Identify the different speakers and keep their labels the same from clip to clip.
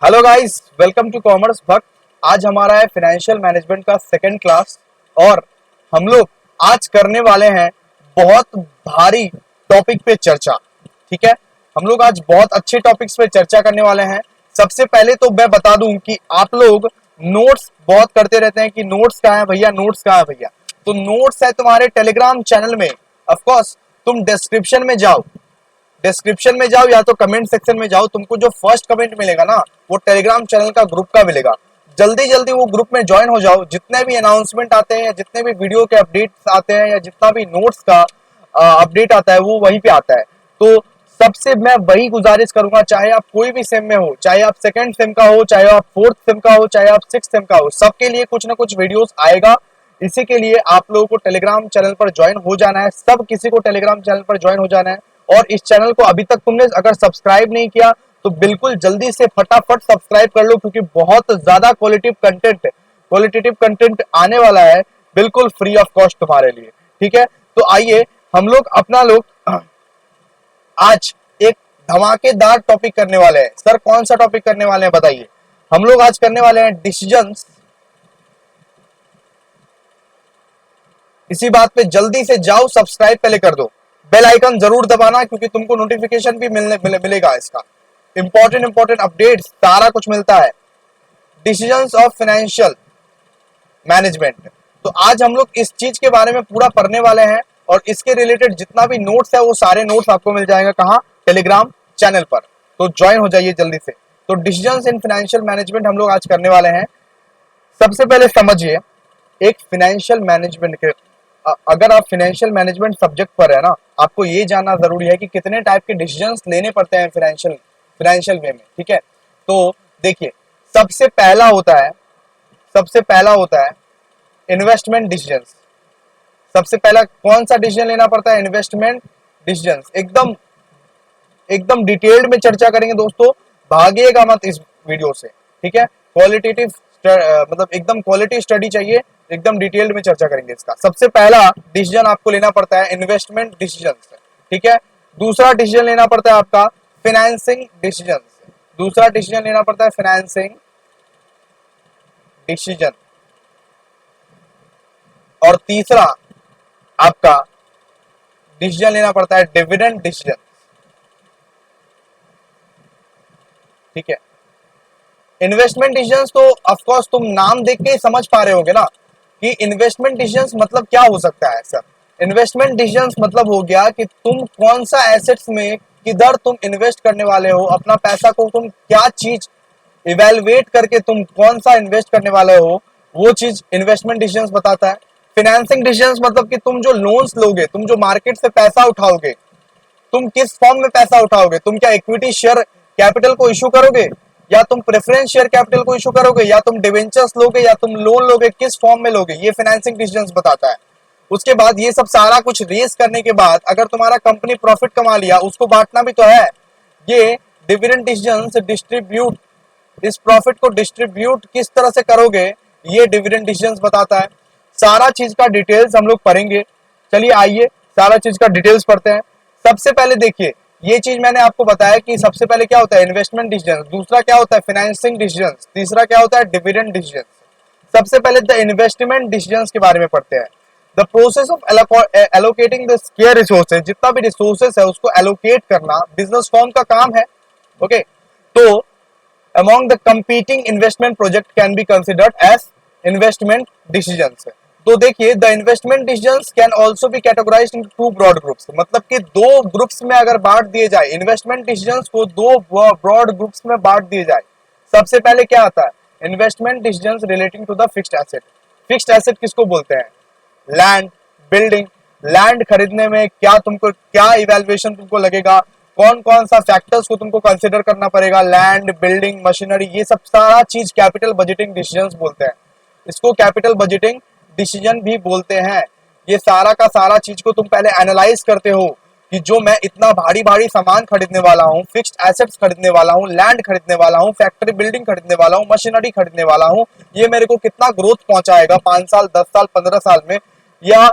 Speaker 1: Hello guys, welcome to Commerce Bhakt. आज हमारा है फाइनेंशियल मैनेजमेंट का सेकंड क्लास और हम लोग आज करने वाले हैं बहुत भारी टॉपिक पे चर्चा। ठीक है, हम लोग आज बहुत अच्छे टॉपिक्स पे चर्चा करने वाले हैं। सबसे पहले तो मैं बता दूं कि आप लोग नोट्स बहुत करते रहते हैं कि नोट्स कहाँ है भैया, नोट्स कहाँ है भैया। तो नोट्स है तुम्हारे टेलीग्राम चैनल में। ऑफ कोर्स तुम डिस्क्रिप्शन में जाओ या तो कमेंट सेक्शन में जाओ, तुमको जो फर्स्ट कमेंट मिलेगा ना वो टेलीग्राम चैनल का ग्रुप का मिलेगा। जल्दी जल्दी वो ग्रुप में ज्वाइन हो जाओ। जितने भी अनाउंसमेंट आते हैं या जितने भी वीडियो के अपडेट्स आते हैं या जितना भी नोट्स का अपडेट आता है वो वहीं पे आता है। तो सबसे मैं वही गुजारिश करूंगा, चाहे आप कोई भी सेम में हो, चाहे आप सेकंड सेम का हो, चाहे आप फोर्थ सेम का हो, चाहे आप सिक्स सेम का हो, सबके लिए कुछ ना कुछ वीडियोस आएगा। इसी के लिए आप लोगों को टेलीग्राम चैनल पर ज्वाइन हो जाना है। सब किसी को टेलीग्राम चैनल पर ज्वाइन हो जाना है। और इस चैनल को अभी तक तुमने अगर सब्सक्राइब नहीं किया तो बिल्कुल जल्दी से फटाफट सब्सक्राइब कर लो, क्योंकि बहुत ज्यादा क्वालिटेटिव कंटेंट आने वाला है, बिल्कुल फ्री ऑफ कॉस्ट तुम्हारे लिए। ठीक है, तो आइए हम लोग आज एक धमाकेदार टॉपिक करने वाले हैं। सर कौन सा टॉपिक करने वाले हैं बताइए। हम लोग आज करने वाले हैं डिसीजंस। इसी बात पे जल्दी से जाओ, सब्सक्राइब पहले कर दो, बेल आइकन जरूर दबाना, क्योंकि तुमको नोटिफिकेशन भी मिलेगा इसका। इंपॉर्टेंट अपडेट्स सारा कुछ मिलता है। Decisions of financial management. तो आज हम लोग इस चीज के बारे में पूरा पढ़ने वाले हैं और इसके रिलेटेड जितना भी नोट्स है वो सारे नोट्स आपको मिल जाएगा कहाँ, टेलीग्राम चैनल पर। तो ज्वाइन हो जाइए जल्दी से। तो डिसीजंस इन फाइनेंशियल मैनेजमेंट हम लोग आज करने वाले हैं। सबसे पहले समझिए, एक फाइनेंशियल मैनेजमेंट के अगर आप फाइनेंशियल मैनेजमेंट सब्जेक्ट पर है ना, आपको ये जानना जरूरी है कि कितने टाइप के डिसीजंस लेने पड़ते हैं फाइनेंशियल वे में। ठीक है, तो देखिए सबसे पहला होता है इन्वेस्टमेंट डिसीजंस। सबसे पहला कौन सा डिसीजन लेना पड़ता है? Investment decisions. एकदम एकदम डिटेल्ड में चर्चा करेंगे दोस्तों, भागिएगा मत इस वीडियो से। ठीक है, क्वालिटेटिव मतलब एकदम क्वालिटी स्टडी चाहिए, एकदम डिटेल्ड में चर्चा करेंगे इसका। सबसे पहला डिसीजन आपको लेना पड़ता है इन्वेस्टमेंट डिसीजन। ठीक है, दूसरा डिसीजन लेना पड़ता है आपका फाइनेंसिंग डिसीजन। दूसरा डिसीजन लेना पड़ता है फाइनेंसिंग डिसीजन। और तीसरा आपका डिसीजन लेना पड़ता है डिविडेंड डिसीजन। ठीक है, इन्वेस्टमेंट डिसीजंस तो ऑफ कोर्स तुम नाम देख के समझ पा रहे होगे ना कि इन्वेस्टमेंट डिसीजंस मतलब क्या हो सकता है। सर इन्वेस्टमेंट डिसीजंस मतलब हो गया कि तुम कौन सा एसेट्स में किधर तुम इन्वेस्ट करने वाले हो, अपना पैसा को तुम क्या चीज इवेलुएट करके तुम कौन सा इन्वेस्ट करने वाले हो, वो चीज इन्वेस्टमेंट डिसीजंस बताता है। फाइनेंसिंग डिसीजंस मतलब कि तुम जो लोन्स लोगे, तुम जो मार्केट से पैसा उठाओगे, तुम किस फॉर्म में पैसा उठाओगे। तुम क्या इक्विटी शेयर कैपिटल को इशू करोगे, या तुम प्रेफरेंस शेयर कैपिटल को इशू करोगे, या तुम डिवेंचर्स लोगे, या तुम लोन लोगे, किस फॉर्म में लोगे, ये फाइनेंसिंग डिसीजंस बताता है। उसके बाद ये सब सारा कुछ रेस करने के बाद अगर तुम्हारा कंपनी प्रॉफिट कमा लिया, उसको बांटना भी तो है। ये डिविडेंड डिसीजंस डिस्ट्रीब्यूट, इस प्रॉफिट को डिस्ट्रीब्यूट किस तरह से करोगे, ये डिविडेंड डिसीजंस बताता है। सारा चीज का डिटेल्स हम लोग पढ़ेंगे। चलिए आइए सारा चीज का डिटेल्स पढ़ते हैं। सबसे पहले देखिए, ये चीज मैंने आपको बताया कि सबसे पहले क्या होता है इन्वेस्टमेंट डिसीजन, दूसरा क्या होता है फाइनेंसिंग डिसीजन, तीसरा क्या होता है डिविडेंड डिसीजन। सबसे पहले द इन्वेस्टमेंट डिसीजंस के बारे में पढ़ते हैं। The process of allocating the square resources, जितना भी रिसोर्सेज है उसको एलोकेट करना बिजनेस फॉर्म का काम है। ओके, तो among the competing investment project can be considered as investment decisions. तो देखिए, the investment decisions can also be categorised into two broad groups. मतलब कि दो ग्रुप्स में अगर बांट दिए जाए, इन्वेस्टमेंट डिसीजंस को दो ब्रॉड ग्रुप्स में बांट दिए जाए। सबसे पहले क्या आता है, investment decisions relating to the fixed asset. Fixed asset किसको बोलते हैं? Land, building. लैंड खरीदने में क्या इवैल्यूएशन तुमको लगेगा, कौन कौन सा फैक्टर्स को तुमको कंसिडर करना पड़ेगा, लैंड, बिल्डिंग, मशीनरी, ये सब सारा चीज कैपिटल बजटिंग डिसीजंस बोलते हैं। इसको कैपिटल बजटिंग डिसीजन भी बोलते हैं। ये सारा का सारा चीज को तुम पहले एनालाइज करते हो कि जो मैं इतना भारी भारी सामान खरीदने वाला हूँ, फिक्स्ड एसेट्स खरीदने वाला हूँ, लैंड खरीदने वाला हूँ, फैक्ट्री बिल्डिंग खरीदने वाला हूँ, मशीनरी खरीदने वाला हूँ, ये मेरे को कितना ग्रोथ पहुंचाएगा 5 साल, 10 साल, 15 साल में। या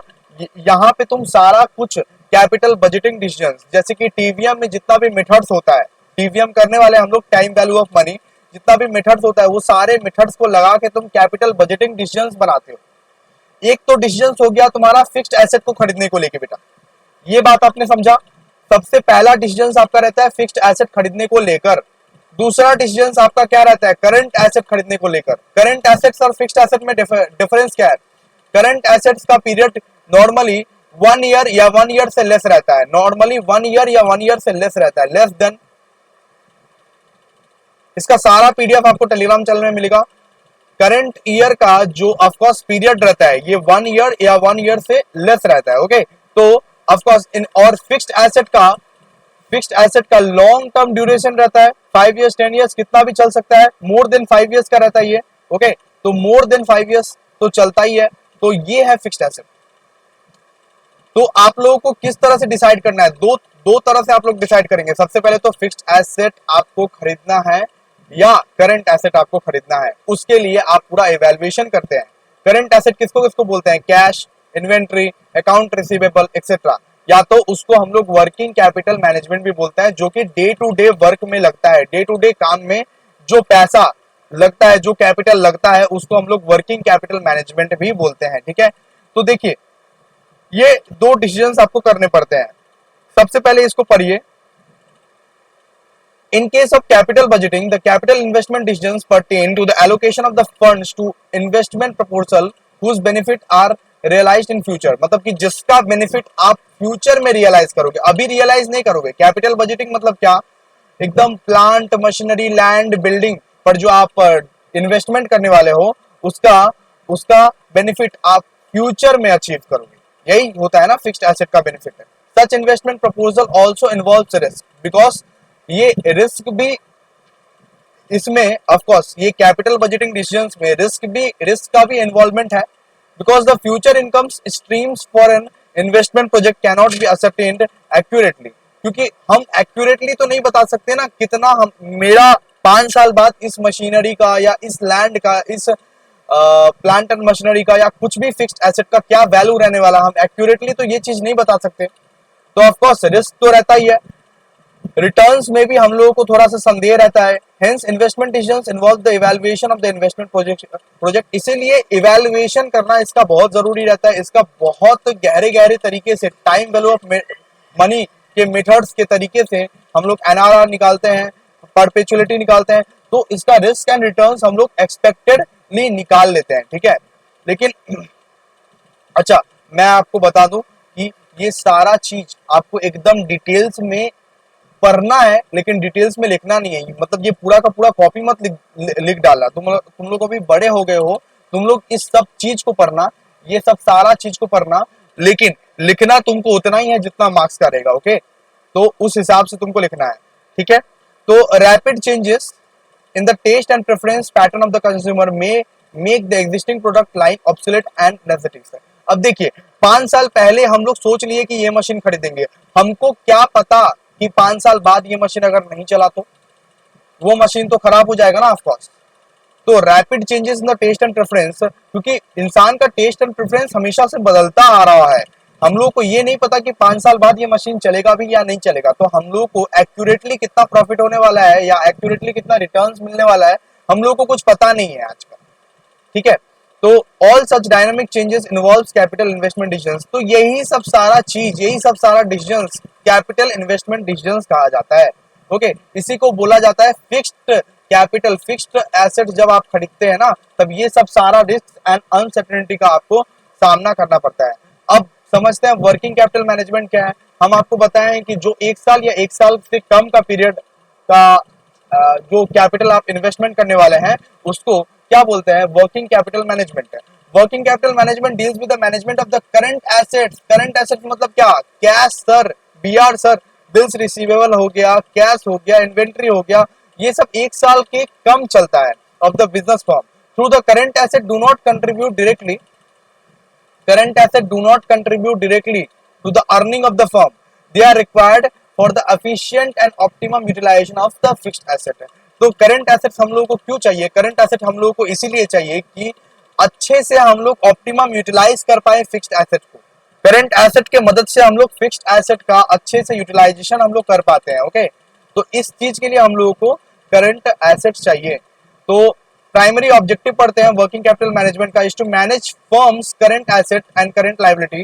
Speaker 1: यहाँ पे तुम सारा कुछ कैपिटल बजटिंग डिसीजन, जैसे कि टीवीएम में जितना भी मेथड्स होता है, टीवीएम करने वाले हम लोग टाइम वैल्यू ऑफ मनी, जितना भी मेथड्स होता है वो सारे मेथड्स को लगा के तुम कैपिटल बजटिंग डिसीजंस बनाते हो। एक तो डिसीजंस हो गया तुम्हारा फिक्स्ड एसेट को खरीदने को लेके बेटा, ये बात आपने समझा। सबसे पहला डिसीजंस आपका रहता है फिक्स्ड एसेट खरीदने को लेकर। दूसरा डिसीजंस आपका क्या रहता है, करंट एसेट खरीदने को लेकर। करंट एसेट्स और फिक्स्ड एसेट में डिफरेंस क्या है? करंट एसेट्स का पीरियड नॉर्मली 1 ईयर या 1 ईयर से लेस रहता है, नॉर्मली 1 ईयर या 1 ईयर से लेस रहता है, लेस देन। इसका सारा पीडीएफ आपको टेलीग्राम चैनल में मिलेगा। करंट ईयर का जो ऑफकोर्स पीरियड रहता है ये 1 ईयर या 1 ईयर से लेस रहता है, ओके। तो ऑफकोर्स इन और फिक्स्ड एसेट का लॉन्ग टर्म ड्यूरेशन रहता है, 5 ईयर्स 10 ईयर्स कितना भी चल सकता है, मोर देन 5 ईयर्स का रहता है ये, ओके। तो मोर देन 5 ईयर्स तो चलता ही है, तो ये है फिक्स्ड एसेट। तो आप लोगों को किस तरह से डिसाइड करना है, दो तरह से आप लोग डिसाइड करेंगे। सबसे पहले तो फिक्स्ड एसेट आपको खरीदना है या करंट एसेट आपको खरीदना है, उसके लिए आप पूरा इवैल्यूएशन करते हैं। करंट एसेट किसको किसको बोलते हैं? Cash, inventory, account receivable etcetera, या तो उसको हम लोग वर्किंग कैपिटल मैनेजमेंट भी बोलते हैं, जो कि डे टू डे वर्क में लगता है, डे टू डे काम में जो पैसा लगता है, जो कैपिटल लगता है, उसको हम लोग वर्किंग कैपिटल मैनेजमेंट भी बोलते हैं, ठीक है। तो देखिए ये दो डिसीजंस आपको करने पड़ते हैं। सबसे पहले इसको पढ़िए। In case of capital budgeting, the capital investment decisions pertain to the allocation of the funds to investment proposal whose benefit are realized in future। मतलब कि जिसका बेनिफिट आप फ्यूचर में रियलाइज करोगे, अभी रियलाइज नहीं करोगे। कैपिटल बजटिंग मतलब क्या? एकदम प्लांट मशीनरी लैंड बिल्डिंग पर जो आप इन्वेस्टमेंट करने वाले हो उसका उसका बेनिफिट आप फ्यूचर में अचीव करोगे, यही होता है ना फिक्स्ड एसेट का बेनिफिट है। सच investment proposal also involves risk, because ये रिस्क भी इसमें ऑफ कोर्स ये कैपिटल बजटिंग डिसीजंस में रिस्क का भी इन्वॉल्वमेंट है, because the future incomes streams for an investment project can not be ascertained accurately. क्योंकि हम एक्यूरेटली तो नहीं बता सकते ना कितना हम मेरा 5 साल बाद इस मशीनरी का या इस लैंड का, इस प्लांट एंड मशीनरी का या कुछ भी फिक्स्ड एसेट का क्या वैल्यू रहने वाला, हम एक्यूरेटली तो ये चीज नहीं बता सकते। तो ऑफ कोर्स रिस्क तो रहता ही है। रिटर्न्स में भी हम लोगों को थोड़ा सा संदेह रहता है। Hence investment decisions involve the evaluation of the investment project. इसीलिए इवैल्यूएशन करना इसका बहुत जरूरी रहता है। इसका बहुत गहरे तरीके से टाइम वैल्यू ऑफ मनी के मेथड्स के तरीके से हम लोग एनआरआर निकालते हैं, परपेचुअलिटी निकालते हैं, तो इसका रिस्क एंड रिटर्न्स हम लोग एक्सपेक्टेडली निकाल लेते हैं, ठीक है। लेकिन अच्छा मैं आपको बता दूं कि ये सारा चीज आपको एकदम डिटेल्स में पढ़ना है, लेकिन डिटेल्स में लिखना नहीं है। मतलब ये पूरा का पूरा कॉपी मत लिख डालना। तुम लोग अभी बड़े हो गए हो, तुम लोग इस सब चीज को पढ़ना, ये सब सारा चीज को पढ़ना, लेकिन लिखना तुमको उतना ही है जितना मार्क्स का रहेगा, ओके। तो उस हिसाब से तुमको लिखना है, ठीक है। तो rapid changes in the taste and preference pattern of the consumer में make the existing product line obsolete and necessity. अब देखिए 5 साल पहले हम लोग सोच लिए कि ये मशीन खरीदेंगे, हमको क्या पता कि 5 साल बाद ये मशीन अगर नहीं चला तो वो मशीन तो खराब हो जाएगा ना ऑफकोर्स। तो rapid changes in the taste and preference, क्योंकि इंसान का टेस्ट एंड प्रेफरेंस हमेशा से बदलता आ रहा है। हम लोग को ये नहीं पता कि 5 साल बाद ये मशीन चलेगा भी या नहीं चलेगा। तो हम लोग को एक्यूरेटली कितना प्रॉफिट होने वाला है या एक्यूरेटली कितना रिटर्न्स मिलने वाला है हम लोग को कुछ पता नहीं है आजकल, ठीक है। तो all such dynamic changes involves capital investment decisions. तो यही सब सारा डिसीजंस कैपिटल इन्वेस्टमेंट डिसीजंस कहा जाता है, ओके। इसी को बोला जाता है फिक्स्ड कैपिटल। फिक्स्ड एसेट जब आप खरीदते हैं ना, तब ये सब सारा रिस्क एंड अनसर्टेनिटी का आपको सामना करना पड़ता है। अब समझते हैं वर्किंग कैपिटल मैनेजमेंट क्या है। हम आपको बताएं कि जो 1 साल या 1 साल से कम का पीरियड का जो कैपिटल आप इन्वेस्टमेंट करने वाले हैं उसको क्या बोलते हैं? वर्किंग कैपिटल मैनेजमेंट है। Working capital management deals with the management of the current assets. Current asset मतलब क्या? Cash sir, BR sir, bills receivable हो गया, कैश हो गया, इन्वेंट्री हो गया, ये सब 1 साल के कम चलता है of the business form. Through the current asset do not contribute directly, current asset do not contribute directly to the earning of the firm. They are required for the efficient and optimum utilization of the fixed asset। तो current asset हम लोगों को क्यों चाहिए? Current asset हम लोगों को इसीलिए चाहिए कि अच्छे से हम लोग ऑप्टिमम यूटिलाइज कर पाए फिक्स्ड एसेट को। करंट एसेट के मदद से हम लोग फिक्स्ड एसेट का अच्छे से यूटिलाइजेशन हम लोग कर पाते हैं, ओके। तो इस चीज के लिए हम लोगों को करंट एसेट्स चाहिए। तो प्राइमरी ऑब्जेक्टिव पढ़ते हैं वर्किंग कैपिटल मैनेजमेंट का, is to manage firms current asset and current liability.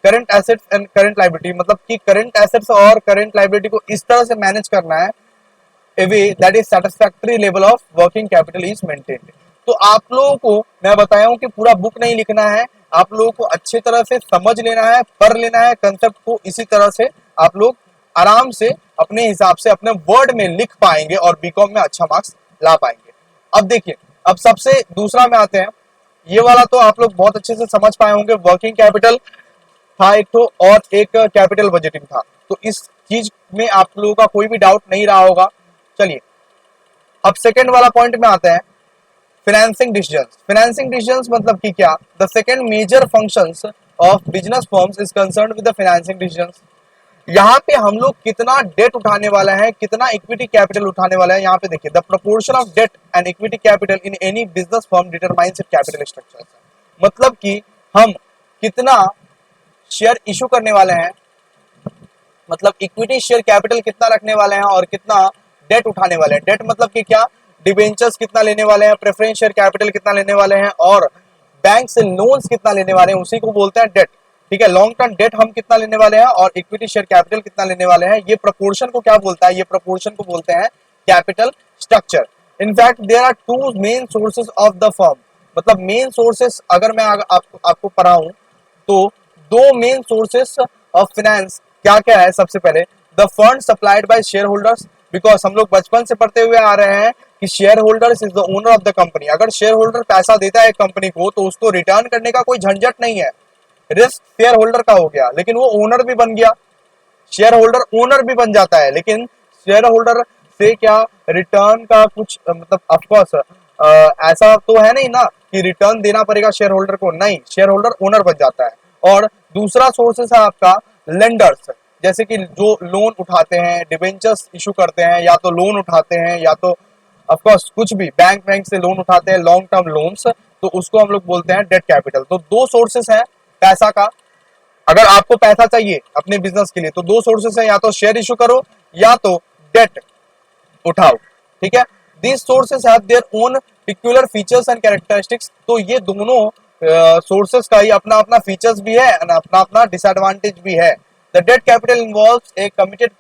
Speaker 1: Current assets and current liability मतलब कि करंट एसेट्स और करंट लायबिलिटी को इस तरह से मैनेज करना है a way that is satisfactory level of working capital is maintained। तो आप लोगों को मैं बताया हूं कि पूरा बुक नहीं लिखना है, आप लोगों को अच्छी तरह से समझ लेना है, पढ़ लेना है कंसेप्ट को, इसी तरह से आप लोग आराम से अपने हिसाब से अपने वर्ड में लिख पाएंगे और बीकॉम में अच्छा मार्क्स ला पाएंगे। अब देखिए, अब सबसे दूसरा में आते हैं, ये वाला तो आप लोग बहुत अच्छे से समझ पाए होंगे, वर्किंग कैपिटल था एक तो, और एक कैपिटल बजटिंग था। तो इस चीज में आप लोगों का कोई भी डाउट नहीं रहा होगा। चलिए अब सेकंड वाला पॉइंट में आते हैं, फाइनेंसिंग डिसीजंस। फाइनेंसिंग डिसीजंस मतलब कि क्या, the second major functions of business firms is concerned with the financing decisions. यहाँ पे हम लोग कितना डेट उठाने वाला है, कितना इक्विटी कैपिटल उठाने वाला है, यहाँ पे देखिए, the proportion of debt and equity capital in any business firm determines it capital structure. मतलब कि हम कितना शेयर इशू करने वाले हैं, मतलब इक्विटी शेयर कैपिटल कितना रखने वाले हैं और कितना डेट उठाने वाले हैं। डेट मतलब कि क्या, डिबेंचर्स कितना लेने वाले हैं, प्रेफरेंस शेयर कैपिटल कितना लेने वाले हैं और बैंक से लोन्स कितना लेने वाले हैं, उसी को बोलते हैं डेट। ठीक है, लॉन्ग टर्म डेट हम कितना लेने वाले हैं और इक्विटी शेयर कैपिटल कितना लेने वाले हैं, ये प्रपोर्शन को क्या बोलता है, ये प्रपोर्शन को बोलते हैं capital structure. In fact there are two main sources of the firm. मतलब मेन सोर्सेस अगर मैं आपको पढ़ाऊं तो दो मेन सोर्सेस ऑफ फाइनेंस क्या क्या है। सबसे पहले the fund supplied by share holders, because हम लोग बचपन से पढ़ते हुए आ रहे हैं कि share holders is the owner of the company. अगर शेयर होल्डर पैसा देता है कंपनी को तो उसको रिटर्न करने का कोई झंझट नहीं है, रिस्क शेयर होल्डर का हो गया, लेकिन वो ओनर भी बन गया, शेयर होल्डर ओनर भी बन जाता है। लेकिन शेयर होल्डर से क्या रिटर्न का कुछ मतलब ऑफकोर्स ऐसा तो है नहीं ना कि रिटर्न देना पड़ेगा शेयर होल्डर को, नहीं, शेयर होल्डर ओनर बन जाता है। और दूसरा सोर्सेस है आपका लेंडर्स, जैसे कि जो लोन उठाते हैं, डिबेंचर्स इशू करते हैं, या तो लोन उठाते हैं या तो ऑफकोर्स कुछ भी बैंक से लोन उठाते हैं, लॉन्ग टर्म लोन्स, तो उसको हम लोग बोलते हैं डेट कैपिटल। तो दो सोर्सेस हैं पैसा का। अगर आपको पैसा चाहिए अपने बिजनेस के लिए तो दो सोर्सेस हैं, या तो शेयर इशू करो या तो डेट उठाओ। ठीक है, these sources have their own peculiar features and characteristics. तो ये दोनों सोर्सेस का ही अपना अपना फीचर्स भी है और अपना अपना डिसएडवांटेज भी है। The debt capital involves A committed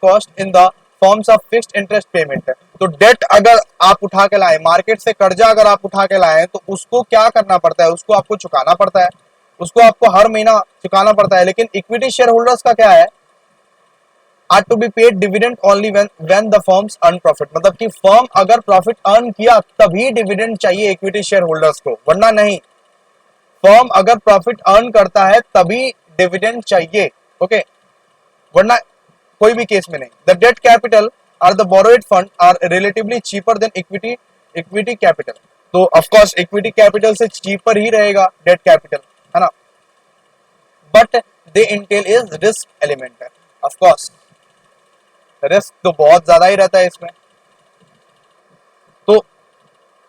Speaker 1: cost in the forms of fixed interest payment. तो डेट अगर आप उठा के लाए, मार्केट से कर्जा अगर आप उठा के लाए, तो उसको क्या करना पड़ता है, उसको आपको चुकाना पड़ता है, उसको आपको हर महीना चुकाना पड़ता है। लेकिन इक्विटी शेयर होल्डर्स का क्या है, are to be paid dividend only when the firms earn profit. मतलब कि फर्म अगर प्रॉफिट अर्न किया तभी डिविडेंड चाहिए इक्विटी शेयर होल्डर्स को, वरना नहीं। फर्म अगर प्रॉफिट अर्न करता है तभी डिविडेंड चाहिए, ओके, वरना कोई भी केस में नहीं। The debt capital are the borrowed fund are relatively cheaper than equity capital. तो ऑफ कोर्स इक्विटी कैपिटल से चीपर ही रहेगा डेट कैपिटल, है ना, but they entail is risk element है। ऑफ कोर्स रिस्क तो बहुत ज्यादा ही रहता है इसमें। तो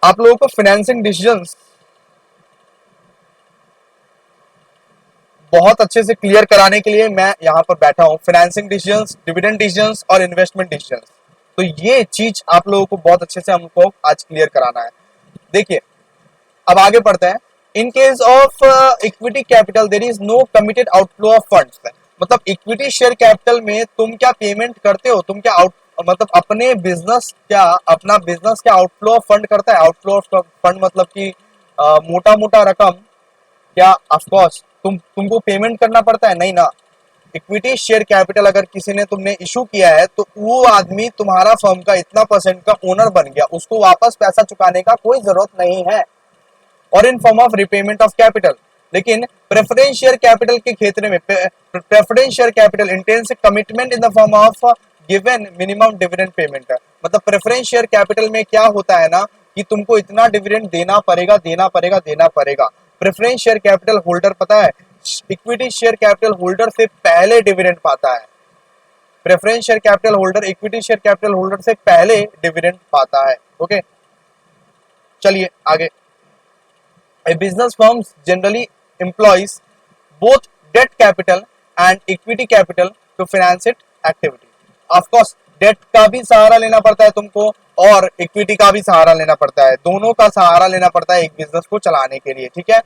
Speaker 1: आप लोगों को फाइनेंसिंग डिसीजंस बहुत अच्छे से क्लियर कराने के लिए मैं यहाँ पर बैठा हूँ। फाइनेंसिंग डिसीजंस, डिविडेंड डिसीजंस और इन्वेस्टमेंट डिसीजंस, तो ये चीज आप लोगों को बहुत अच्छे से हमको आज क्लियर कराना है। देखिए अब आगे पढ़ते हैं। In case of equity capital there is no committed outflow of funds. मतलब इक्विटी शेयर कैपिटल में तुम क्या पेमेंट करते हो, तुम क्या आउट मतलब अपने बिजनेस क्या अपना बिजनेस क्या आउटफ्लो ऑफ फंड करता है। आउटफ्लो ऑफ फंड मतलब कि मोटा मोटा रकम क्या ऑफ कोर्स तुमको पेमेंट करना पड़ता है, नहीं ना। इक्विटी शेयर कैपिटल अगर किसी ने तुमने इशू किया है तो वो आदमी तुम्हारा फर्म का इतना परसेंट का ओनर बन गया, उसको वापस पैसा चुकाने का कोई जरूरत नहीं है, और in form of repayment of capital. लेकिन प्रेफरेंस शेयर कैपिटल के क्षेत्र में preference share capital intense commitment in the form of given minimum dividend payment. मतलब प्रेफरेंस शेयर कैपिटल में क्या होता है ना कि तुमको इतना डिविडेंड देना पड़ेगा देना पड़ेगा देना पड़ेगा। प्रेफरेंस शेयर कैपिटल होल्डर पता है इक्विटी शेयर कैपिटल होल्डर से पहले डिविडेंड पाता है। Preference share capital holder equity share capital holder से पहले डिविडेंड पाता है। ओके, चलिए आगे। A business firm generally employs both debt capital and equity capital to finance its activity. Of course, debt का भी सहारा लेना पड़ता है तुमको और इक्विटी का भी सहारा लेना पड़ता है, दोनों का सहारा लेना पड़ता है एक बिजनेस को चलाने के लिए, ठीक है।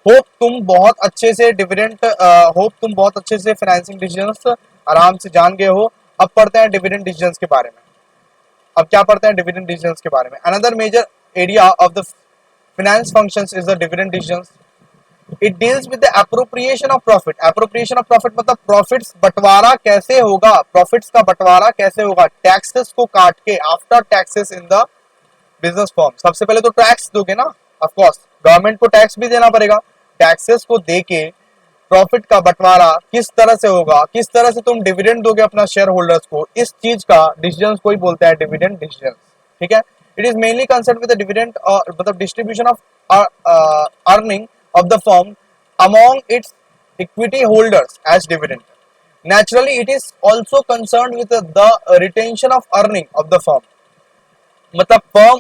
Speaker 1: होप तुम बहुत अच्छे से फाइनेंसिंग डिसीजंस आराम से जान गए हो। अब पढ़ते हैं डिविडेंड डिसीजंस के बारे में। अब क्या पढ़ते हैं डिविडेंड डिसीजंस के बारे में। Another major area of the finance functions is the dividend decisions. It deals with the appropriation of profit. Appropriation of profit मतलब प्रॉफिट्स बंटवारा कैसे होगा, प्रॉफिट्स का बंटवारा कैसे होगा टैक्सेस को काट के, after taxes in the business form. सबसे पहले तो टैक्स दोगे ना, ऑफ कोर्स गवर्नमेंट को टैक्स भी देना पड़ेगा, टैक्सेस को देके प्रॉफिट का बंटवारा किस तरह से होगा, किस तरह से तुम डिविडेंड दोगे अपना शेयर होल्डर्स को, इस चीज का डिसीजन को ही बोलते हैं डिविडेंड डिसीजन, ठीक है। It is mainly concern with the dividend मतलब distribution of earning of the firm among its equity holders as dividend. Naturally, it is also concerned with the retention of earning of the firm. मतलब firm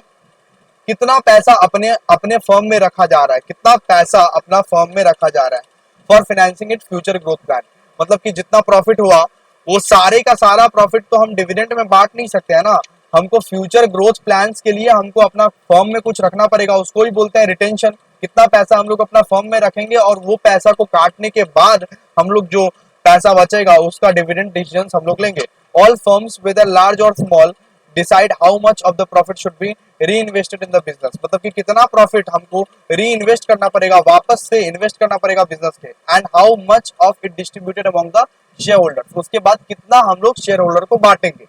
Speaker 1: कितना पैसा अपने अपने firm में रखा जा रहा है, कितना पैसा अपना फर्म में रखा जा रहा है for financing it future growth plan. मतलब कि जितना प्रॉफिट हुआ वो सारे का सारा प्रॉफिट तो हम डिविडेंड में बांट नहीं सकते हैं ना, हमको फ्यूचर ग्रोथ प्लान्स के लिए हमको अपना फर्म में कुछ रखना पड़ेगा, उसको ही बोलते हैं रिटेंशन। कितना पैसा हम लोग अपना फर्म में रखेंगे और वो पैसा को काटने के बाद हम लोग जो पैसा बचेगा उसका डिविडेंड डिसीजन हम लोग लेंगे। ऑल फर्म्स वेदर लार्ज और small decide how much of the profit should be री इन्वेस्टेड इन द बिजनेस। मतलब कि कितना प्रॉफिट हमको री इन्वेस्ट करना पड़ेगा, वापस से इन्वेस्ट करना पड़ेगा बिजनेस के, and how much of it distributed among the share holder. उसके बाद कितना हम लोग शेयर होल्डर को बांटेंगे,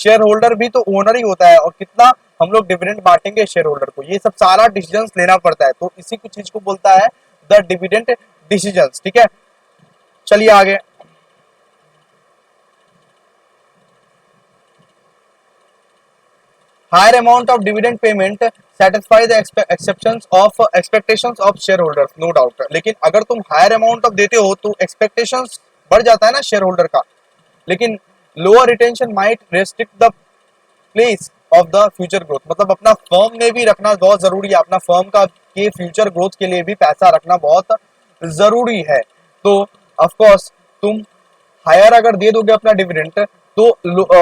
Speaker 1: शेयर होल्डर भी तो ओनर ही होता है, और कितना हम लोग डिविडेंड बांटेंगे शेयर होल्डर को, ये सब सारा डिसीजंस लेना पड़ता है। तो इसी को चीज को बोलता है द डिविडेंड डिसीजंस, ठीक है। चलिए आगे। Higher amount of dividend payment satisfy the exceptions of expectations of share holders, no doubt. लेकिन अगर तुम हायर अमाउंट ऑफ देते हो तो एक्सपेक्टेशंस बढ़ जाता है ना शेयर होल्डर का, लेकिन lower retention might restrict the place of the future growth. मतलब अपना फर्म में भी रखना बहुत जरूरी है, अपना फर्म का के फ्यूचर ग्रोथ के लिए भी पैसा रखना बहुत जरूरी है। तो ऑफ कोर्स तुम हायर अगर दे दोगे अपना डिविडेंड तो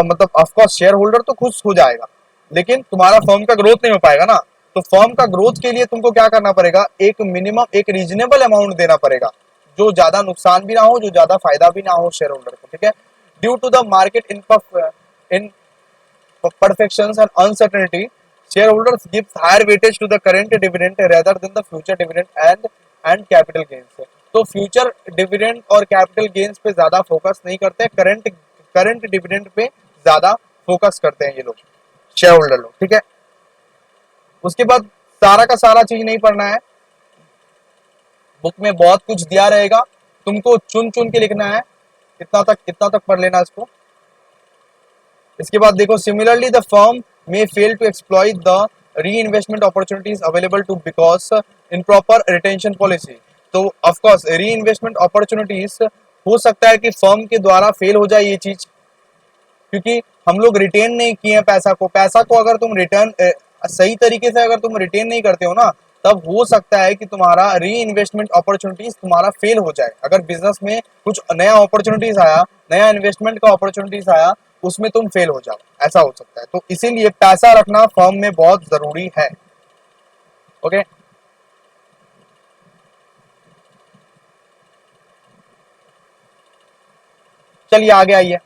Speaker 1: मतलब ऑफ कोर्स शेयर होल्डर तो खुश हो जाएगा, लेकिन तुम्हारा फर्म का ग्रोथ नहीं हो पाएगा ना। तो फर्म का ग्रोथ के लिए तुमको क्या करना पड़ेगा, एक मिनिमम एक रीजनेबल अमाउंट देना पड़ेगा, जो ज्यादा नुकसान भी ना हो, जो ज्यादा फायदा भी ना हो शेयर होल्डर को, ठीक है। Due to the market in perfections and uncertainty, shareholders give higher weightage to the current dividend rather than the future dividend and capital gains। तो फ्यूचर डिविडेंड और कैपिटल गेन्स पे ज्यादा फोकस नहीं करते, current dividend pay ज्यादा focus करते हैं ये लोग शेयर होल्डर लोग, ठीक है। उसके बाद सारा का सारा चीज नहीं पढ़ना है, बुक में बहुत कुछ दिया रहेगा, तुमको चुन चुन के लिखना है, इतना तक पढ़ लेना इसको। इसके बाद देखो, similarly the firm may fail to exploit the reinvestment opportunities available to because improper retention policy. तो ऑफकोर्स री इन्वेस्टमेंट अपॉर्चुनिटीज हो सकता है कि फर्म के द्वारा फेल हो जाए ये चीज, क्योंकि हम लोग रिटेन नहीं किए पैसा को अगर तुम रिटर्न सही तरीके से अगर तुम रिटेन नहीं करते हो ना, तब हो सकता है कि तुम्हारा री इन्वेस्टमेंट अपॉर्चुनिटीज तुम्हारा फेल हो जाए। अगर बिजनेस में कुछ नया अपॉर्चुनिटीज आया, नया इन्वेस्टमेंट का अपॉर्चुनिटीज आया, उसमें तुम फेल हो जाओ, ऐसा हो सकता है। तो इसीलिए पैसा रखना फर्म में बहुत जरूरी है, ओके। चलिए आगे आइए।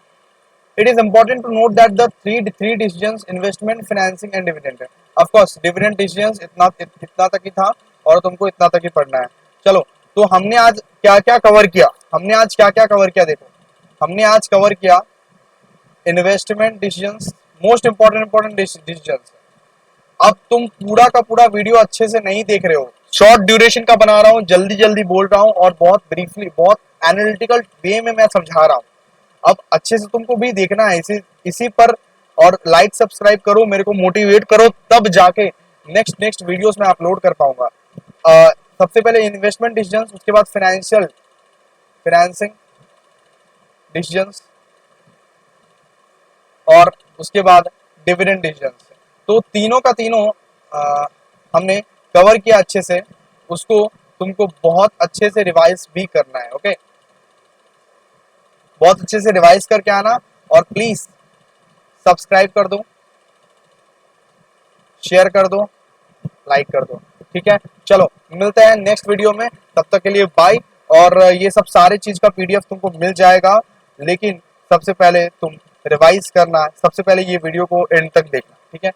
Speaker 1: It is important to note that the three decisions, investment, financing and dividend। Of course dividend decisions इतना तक ही था और तुमको इतना तक ही पढ़ना है। चलो, तो हमने आज क्या क्या कवर किया, देखो हमने आज कवर किया investment decisions, most important decisions. अब तुम पूरा का पूरा वीडियो अच्छे से नहीं देख रहे हो, शॉर्ट ड्यूरेशन का बना रहा हूँ, जल्दी जल्दी बोल रहा हूँ और बहुत ब्रीफली बहुत एनालिटिकल वे में मैं समझा रहा हूँ। अब अच्छे से तुमको भी देखना है इसी पर, और लाइक सब्सक्राइब करो, मेरे को मोटिवेट करो, तब जाके नेक्स्ट वीडियोस में अपलोड कर पाऊंगा। सबसे पहले इन्वेस्टमेंट डिसीजंस, उसके बाद फाइनेंसिंग डिसीजंस और उसके बाद डिविडेंड डिसीजंस। तो तीनों का तीनों हमने कवर किया अच्छे से, उसको तुमको बहुत अच्छे से रिवाइज भी करना है, ओके। बहुत अच्छे से रिवाइज करके आना, और प्लीज सब्सक्राइब कर दो, शेयर कर दो, लाइक कर दो। ठीक है, चलो मिलते हैं नेक्स्ट वीडियो में, तब तक के लिए बाय। और ये सब सारे चीज का पीडीएफ तुमको मिल जाएगा, लेकिन सबसे पहले तुम रिवाइज करना, सबसे पहले ये वीडियो को एंड तक देखना। ठीक है।